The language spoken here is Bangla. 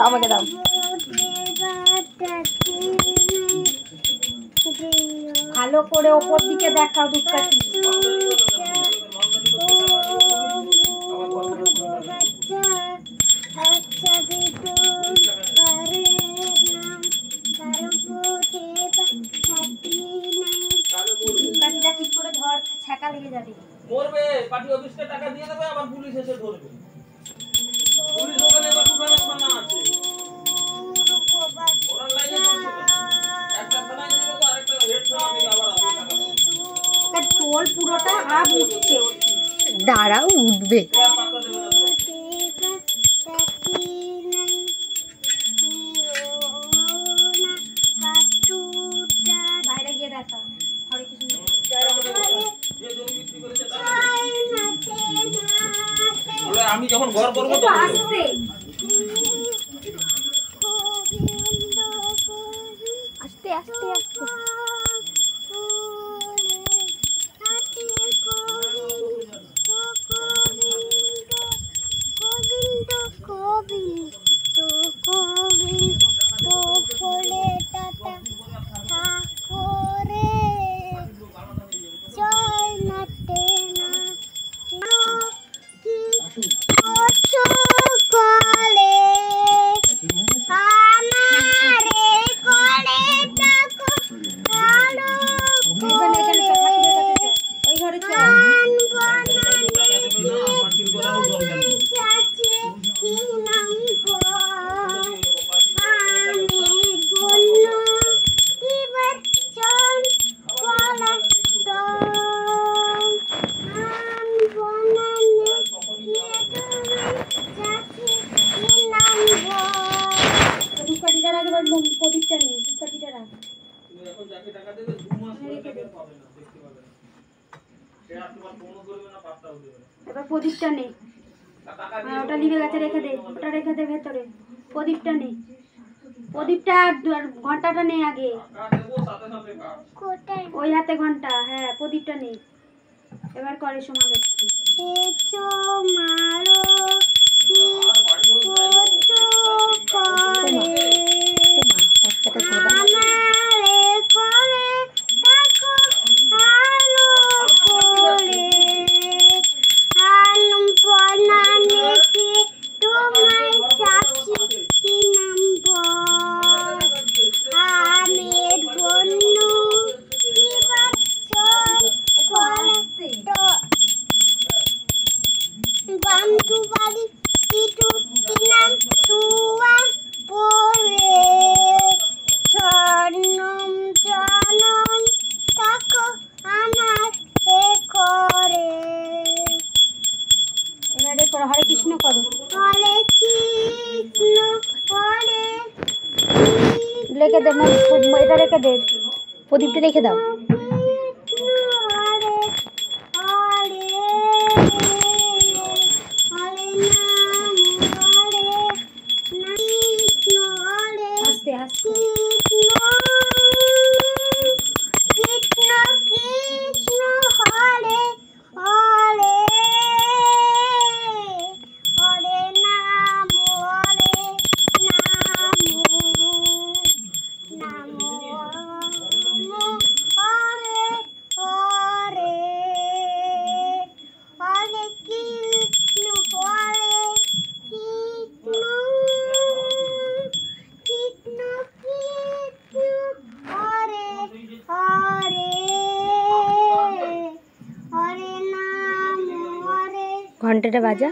আমাকে দাও। ভালো করে ওপর দিকে দেখাও ধূপকাঠি। ধূপকাঠিটা ঠিক করে ধর, ছ্যাঁকা লেগে যাবে। মরবে, পার্টি অফিসকে টাকা দিয়ে দেবে, আবার পুলিশ এসে ধরবে। পুলিশ ওখানে আবার দোকানে থানা আছে। ওরা লাইনে বসে একটা থানায় দেবে তো আরেকটা হেড থানা থেকে আবার আসবে টাকা। ওকে তোল পুরোটা আব উঠছে। দাঁড়াও, উঠবে। বাইরে গিয়ে দেখা। হরে কৃষ্ণ। আমি যখন ঘর করবো তো আসতে আস্তে আস্তে আস্তে। ওই ঘরে ধূপকাঠিটার আগে প্রদীপটা নেই, ধূপকাঠিটা রাখ। এখন যাকে টাকা দেবে 2 মাস পরে টাকা পাবে না, দেখতে পাবে না। সে আর তোমার ফোনও করবে না, পাত্তাও দেবে না। এবার প্রদীপটা নেই, ওটা নিভে গেছে, রেখে দে, ওটা রেখে দে ভেতরে। প্রদীপটা নেই, প্রদীপটা ঘন্টাটা নেই আগে, ওই হাতে ঘন্টা। হ্যাঁ, প্রদীপটা নেই। এবার করে সমান হচ্ছে। এবারে করো হরে কৃষ্ণ করো। রেখে দে, এটা রেখে দে, প্রদীপটা রেখে দাও। আস্তে আস্তে। ঘন্টাটা বাজা।